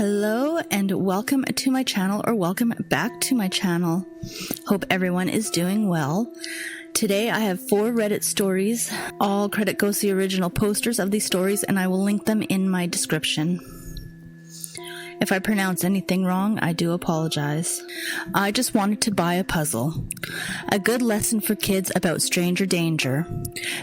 Hello and welcome to my channel, or welcome back to my channel. Hope everyone is doing well. Today I have 4 Reddit stories. All credit goes to the original posters of these stories, and I will link them in my description. If I pronounce anything wrong, I do apologize. I just wanted to buy a puzzle. A good lesson for kids about stranger danger.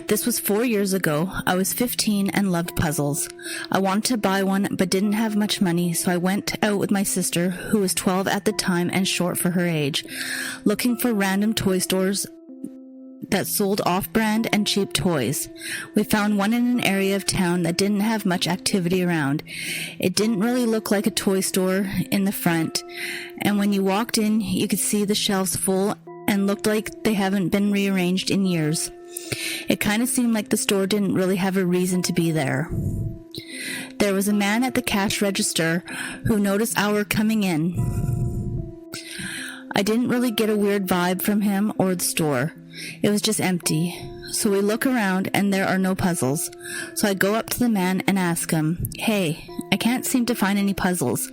This was 4 years ago. I was 15 and loved puzzles. I wanted to buy one but didn't have much money, so I went out with my sister, who was 12 at the time and short for her age, looking for random toy stores that sold off-brand and cheap toys. We found one in an area of town that didn't have much activity around. It didn't really look like a toy store in the front, and when you walked in, you could see the shelves full and looked like they haven't been rearranged in years. It kind of seemed like the store didn't really have a reason to be there. There was a man at the cash register who noticed our coming in. I didn't really get a weird vibe from him or the store. It was just empty. So we look around and there are no puzzles. So I go up to the man and ask him, "Hey, I can't seem to find any puzzles.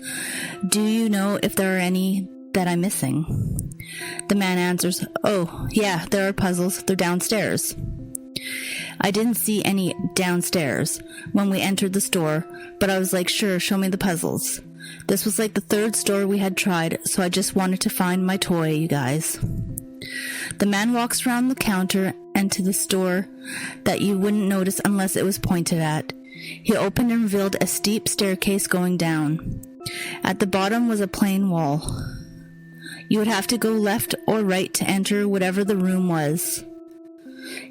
Do you know if there are any that I'm missing?" The man answers, "Oh, yeah, there are puzzles. They're downstairs." I didn't see any downstairs when we entered the store, but I was like, "Sure, show me the puzzles." This was like the 3rd store we had tried, so I just wanted to find my toy, you guys. The man walks around the counter and to the store that you wouldn't notice unless it was pointed at. He opened and revealed a steep staircase going down. At the bottom was a plain wall. You would have to go left or right to enter whatever the room was.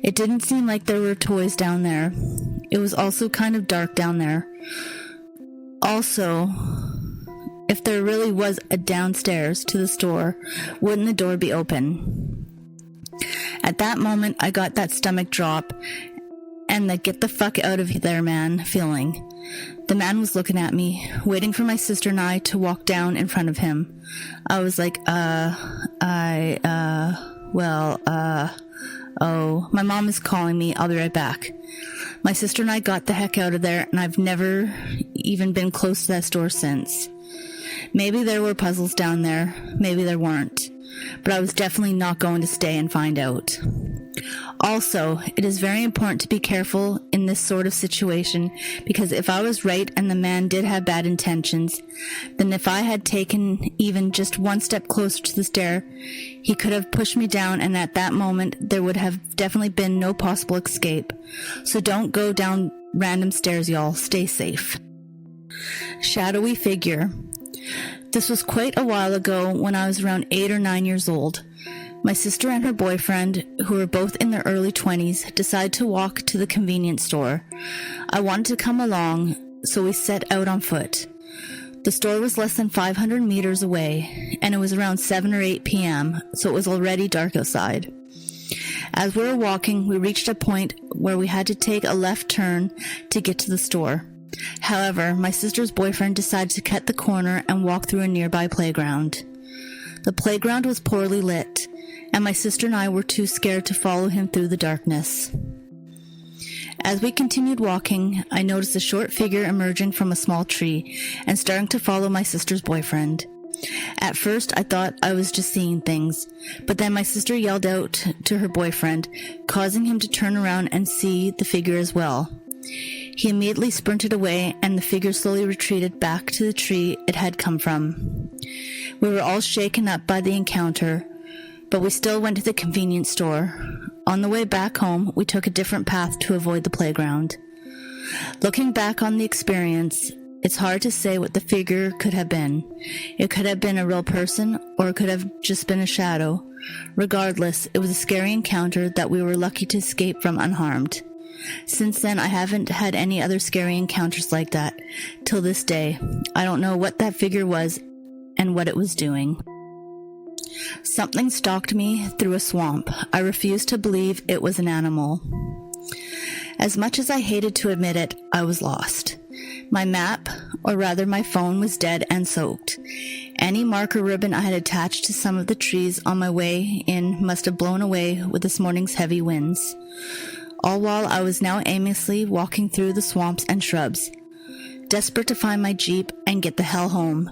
It didn't seem like there were toys down there. It was also kind of dark down there. Also, if there really was a downstairs to the store, wouldn't the door be open? At that moment, I got that stomach drop and the "get the fuck out of there, man" feeling. The man was looking at me, waiting for my sister and I to walk down in front of him. I was like, oh, my mom is calling me. I'll be right back. My sister and I got the heck out of there, and I've never even been close to that store since. Maybe there were puzzles down there, maybe there weren't, but I was definitely not going to stay and find out. Also, it is very important to be careful in this sort of situation, because if I was right and the man did have bad intentions, then if I had taken even just one step closer to the stair, he could have pushed me down, and at that moment there would have definitely been no possible escape. So don't go down random stairs, y'all. Stay safe. Shadowy figure. This was quite a while ago when I was around 8 or 9 years old. My sister and her boyfriend, who were both in their early 20s, decided to walk to the convenience store. I wanted to come along, so we set out on foot. The store was less than 500 meters away, and it was around 7 or 8 p.m., so it was already dark outside. As we were walking, we reached a point where we had to take a left turn to get to the store. However, my sister's boyfriend decided to cut the corner and walk through a nearby playground. The playground was poorly lit, and my sister and I were too scared to follow him through the darkness. As we continued walking, I noticed a short figure emerging from a small tree and starting to follow my sister's boyfriend. At first, I thought I was just seeing things, but then my sister yelled out to her boyfriend, causing him to turn around and see the figure as well. He immediately sprinted away, and the figure slowly retreated back to the tree it had come from. We were all shaken up by the encounter, but we still went to the convenience store. On the way back home, we took a different path to avoid the playground. Looking back on the experience, it's hard to say what the figure could have been. It could have been a real person, or it could have just been a shadow. Regardless, it was a scary encounter that we were lucky to escape from unharmed. Since then, I haven't had any other scary encounters like that. Till this day, I don't know what that figure was and what it was doing. Something stalked me through a swamp. I refused to believe it was an animal. As much as I hated to admit it, I was lost. My map, or rather my phone, was dead and soaked. Any marker ribbon I had attached to some of the trees on my way in must have blown away with this morning's heavy winds. All while I was now aimlessly walking through the swamps and shrubs. desperate to find my Jeep and get the hell home.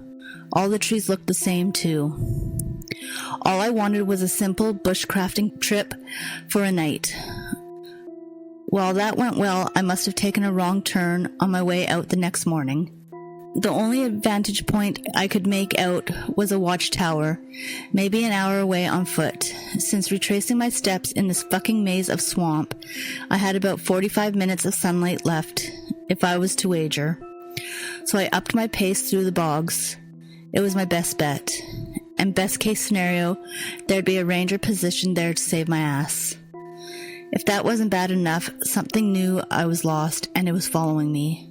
All the trees looked the same, too. All I wanted was a simple bushcrafting trip for a night. While that went well, I must have taken a wrong turn on my way out the next morning. The only vantage point I could make out was a watchtower, maybe an hour away on foot. Since retracing my steps in this fucking maze of swamp, I had about 45 minutes of sunlight left, if I was to wager. So I upped my pace through the bogs. It was my best bet. And best case scenario, there'd be a ranger positioned there to save my ass. If that wasn't bad enough, something knew I was lost, and it was following me.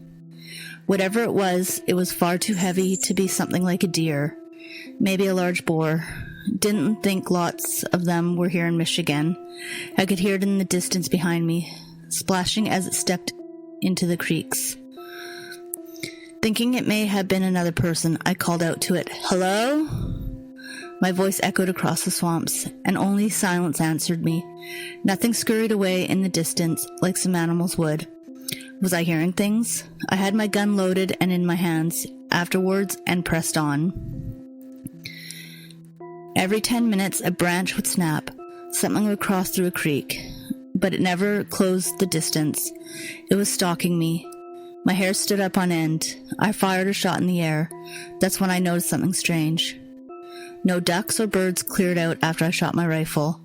Whatever it was far too heavy to be something like a deer. Maybe a large boar. Didn't think lots of them were here in Michigan. I could hear it in the distance behind me, splashing as it stepped into the creeks. Thinking it may have been another person, I called out to it, "Hello?" My voice echoed across the swamps, and only silence answered me. Nothing scurried away in the distance like some animals would. Was I hearing things? I had my gun loaded and in my hands afterwards and pressed on. Every 10 minutes a branch would snap. Something would cross through a creek. But it never closed the distance. It was stalking me. My hair stood up on end. I fired a shot in the air. That's when I noticed something strange. No ducks or birds cleared out after I shot my rifle.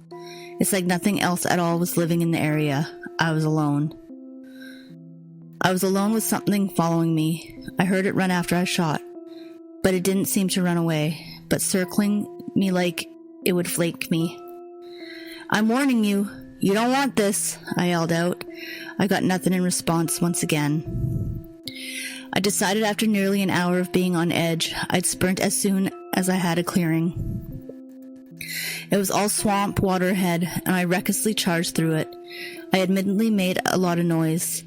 It's like nothing else at all was living in the area. I was alone. I was alone with something following me. I heard it run after I shot, but it didn't seem to run away, but circling me like it would flake me. "I'm warning you. You don't want this," I yelled out. I got nothing in response once again. I decided after nearly an hour of being on edge, I'd sprint as soon as I had a clearing. It was all swamp water ahead, and I recklessly charged through it. I admittedly made a lot of noise.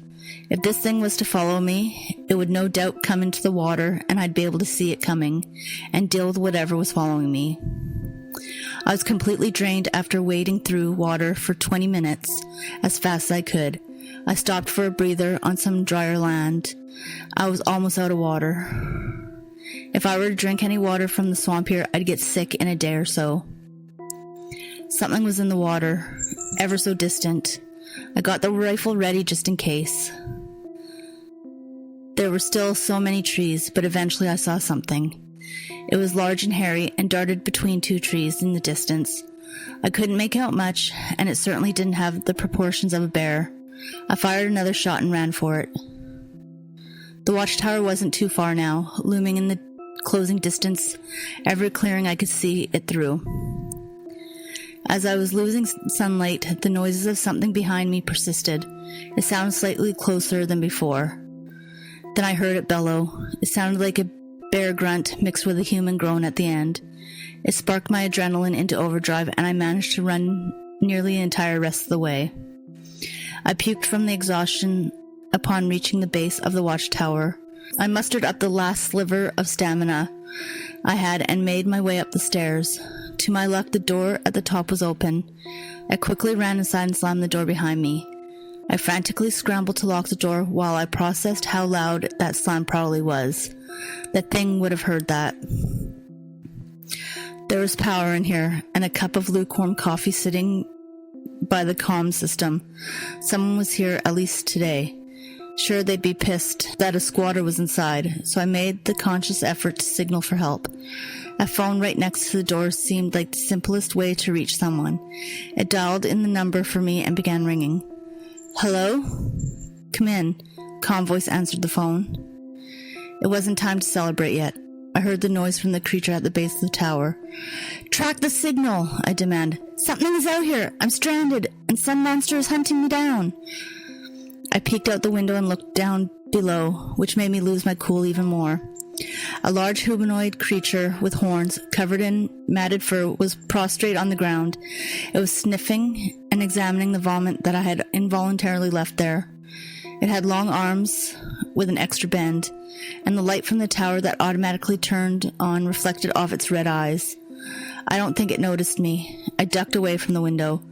If this thing was to follow me, it would no doubt come into the water, and I'd be able to see it coming, and deal with whatever was following me. I was completely drained after wading through water for 20 minutes, as fast as I could. I stopped for a breather on some drier land. I was almost out of water. If I were to drink any water from the swamp here, I'd get sick in a day or so. Something was in the water, ever so distant. I got the rifle ready just in case. There were still so many trees, but eventually I saw something. It was large and hairy and darted between two trees in the distance. I couldn't make out much, and it certainly didn't have the proportions of a bear. I fired another shot and ran for it. The watchtower wasn't too far now, looming in the closing distance, every clearing I could see it through. As I was losing sunlight, the noises of something behind me persisted. It sounded slightly closer than before. Then I heard it bellow. It sounded like a bear grunt mixed with a human groan at the end. It sparked my adrenaline into overdrive, and I managed to run nearly the entire rest of the way. I puked from the exhaustion upon reaching the base of the watchtower. I mustered up the last sliver of stamina I had and made my way up the stairs. To my luck, the door at the top was open. I quickly ran inside and slammed the door behind me. I frantically scrambled to lock the door while I processed how loud that slam probably was. That thing would have heard that. There was power in here, and a cup of lukewarm coffee sitting by the comm system. Someone was here at least today. Sure, they'd be pissed that a squatter was inside, so I made the conscious effort to signal for help. A phone right next to the door seemed like the simplest way to reach someone. It dialed in the number for me and began ringing. "Hello?" "Come in." Calm voice answered the phone. It wasn't time to celebrate yet. I heard the noise from the creature at the base of the tower. "Track the signal," I demanded. "Something is out here. I'm stranded, and some monster is hunting me down." I peeked out the window and looked down below, which made me lose my cool even more. A large humanoid creature with horns, covered in matted fur, was prostrate on the ground. It was sniffing and examining the vomit that I had involuntarily left there. It had long arms with an extra bend, and the light from the tower that automatically turned on reflected off its red eyes. I don't think it noticed me. I ducked away from the window.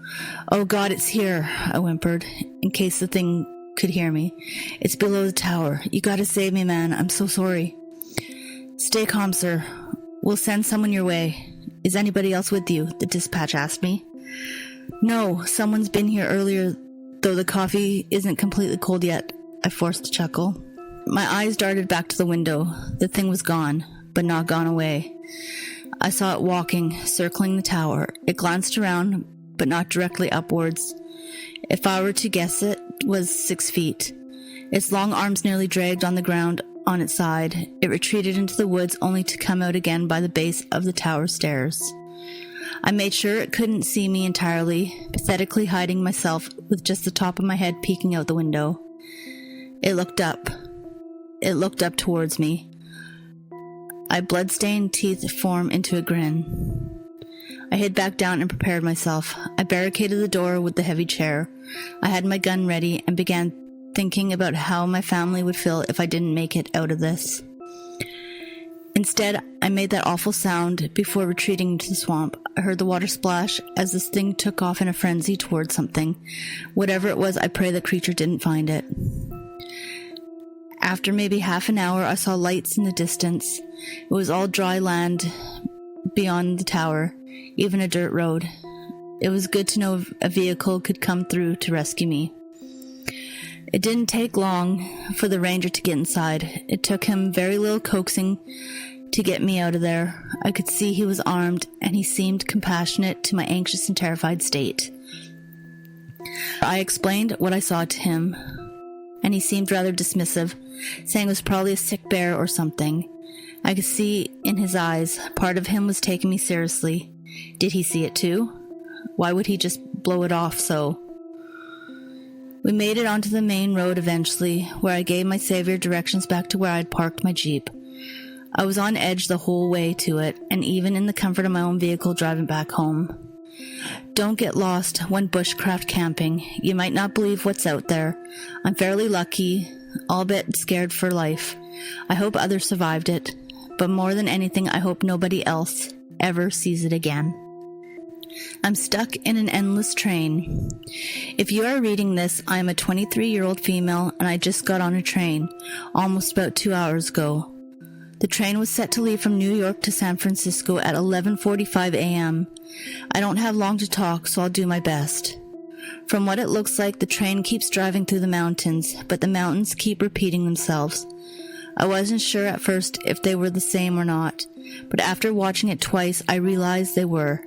"Oh God, it's here," I whimpered, in case the thing could hear me. It's below the tower. You gotta save me, man. I'm so sorry. Stay calm, sir. We'll send someone your way. Is anybody else with you? The dispatch asked me. No, someone's been here earlier, though the coffee isn't completely cold yet. I forced a chuckle. My eyes darted back to the window. The thing was gone, but not gone away. I saw it walking, circling the tower. It glanced around, but not directly upwards. If I were to guess, it was 6 feet. Its long arms nearly dragged on the ground on its side. It retreated into the woods only to come out again by the base of the tower stairs. I made sure it couldn't see me entirely, pathetically hiding myself with just the top of my head peeking out the window. It looked up. It looked up towards me. My blood-stained teeth formed into a grin. I hid back down and prepared myself. I barricaded the door with the heavy chair. I had my gun ready and began thinking about how my family would feel if I didn't make it out of this. Instead, I made that awful sound before retreating into the swamp. I heard the water splash as this thing took off in a frenzy towards something. Whatever it was, I pray the creature didn't find it. After maybe half an hour, I saw lights in the distance. It was all dry land beyond the tower, even a dirt road. It was good to know a vehicle could come through to rescue me. It didn't take long for the ranger to get inside. It took him very little coaxing to get me out of there. I could see he was armed, and he seemed compassionate to my anxious and terrified state. I explained what I saw to him, and he seemed rather dismissive, saying it was probably a sick bear or something. I could see in his eyes, part of him was taking me seriously. Did he see it too? Why would he just blow it off so? We made it onto the main road eventually, where I gave my savior directions back to where I had parked my Jeep. I was on edge the whole way to it, and even in the comfort of my own vehicle driving back home. Don't get lost when bushcraft camping. You might not believe what's out there. I'm fairly lucky, albeit scared for life. I hope others survived it, but more than anything, I hope nobody else ever sees it again. I'm stuck in an endless train. If you are reading this, I am a 23-year-old female, and I just got on a train, almost about 2 hours ago. The train was set to leave from New York to San Francisco at 11:45 a.m. I don't have long to talk, so I'll do my best. From what it looks like, the train keeps driving through the mountains, but the mountains keep repeating themselves. I wasn't sure at first if they were the same or not, but after watching it twice, I realized they were.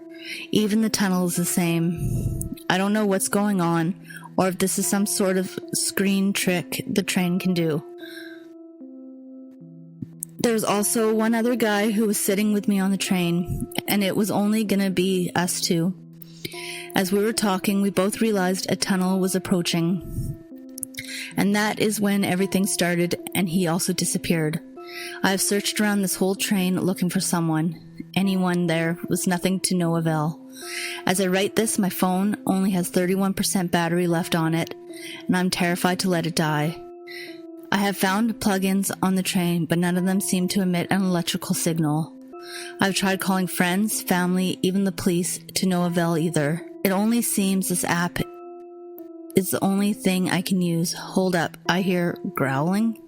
Even the tunnel is the same. I don't know what's going on, or if this is some sort of screen trick the train can do. There was also one other guy who was sitting with me on the train, and it was only gonna be us two. As we were talking, we both realized a tunnel was approaching. And that is when everything started, and he also disappeared. I have searched around this whole train looking for someone. Anyone there was nothing to no avail. As I write this, my phone only has 31% battery left on it, and I'm terrified to let it die. I have found plugins on the train, but none of them seem to emit an electrical signal. I've tried calling friends, family, even the police, to no avail either. It only seems this app is the only thing I can use. Hold up, I hear growling.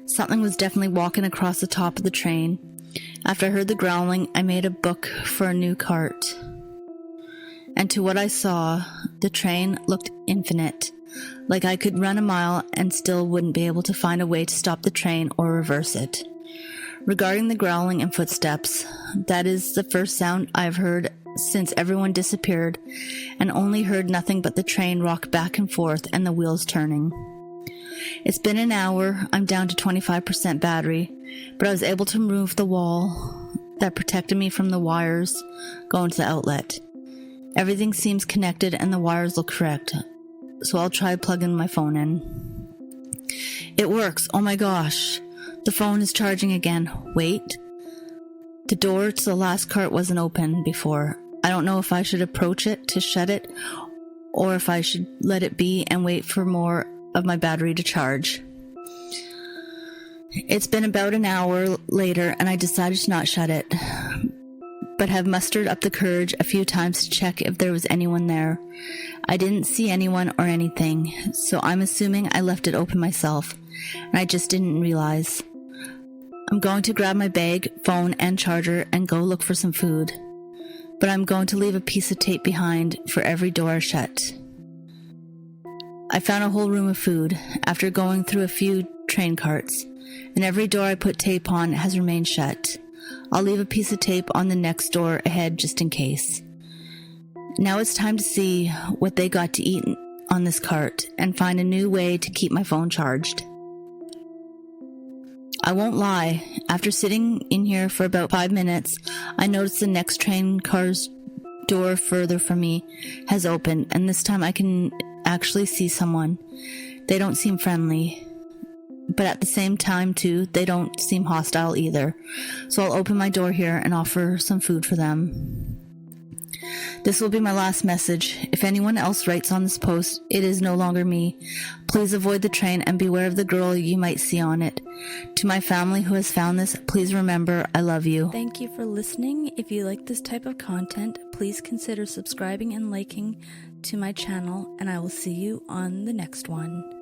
Something was definitely walking across the top of the train. After I heard the growling, I made a book for a new cart. And to what I saw, the train looked infinite. Like I could run a mile and still wouldn't be able to find a way to stop the train or reverse it. Regarding the growling and footsteps, that is the first sound I've heard since everyone disappeared, and only heard nothing but the train rock back and forth and the wheels turning. It's been an hour. I'm down to 25% battery, but I was able to remove the wall that protected me from the wires going to the outlet. Everything seems connected and the wires look correct, so I'll try plugging my phone in. It works. Oh my gosh. The phone is charging again. Wait. The door to the last cart wasn't open before. I don't know if I should approach it to shut it, or if I should let it be and wait for more of my battery to charge. It's been about an hour later, and I decided to not shut it. but have mustered up the courage a few times to check if there was anyone there. I didn't see anyone or anything, so I'm assuming I left it open myself, and I just didn't realize. I'm going to grab my bag, phone, and charger and go look for some food. But I'm going to leave a piece of tape behind for every door shut. I found a whole room of food after going through a few train carts, and every door I put tape on has remained shut. I'll leave a piece of tape on the next door ahead just in case. Now it's time to see what they got to eat on this cart and find a new way to keep my phone charged. I won't lie, after sitting in here for about 5 minutes, I noticed the next train car's door further from me has opened, and this time I can actually see someone. They don't seem friendly, but at the same time too, they don't seem hostile either. So I'll open my door here and offer some food for them. This will be my last message. If anyone else writes on this post, it is no longer me. Please avoid the train and beware of the girl you might see on it. To my family who has found this, please remember I love you. Thank you for listening. If you like this type of content, please consider subscribing and liking to my channel, and I will see you on the next one.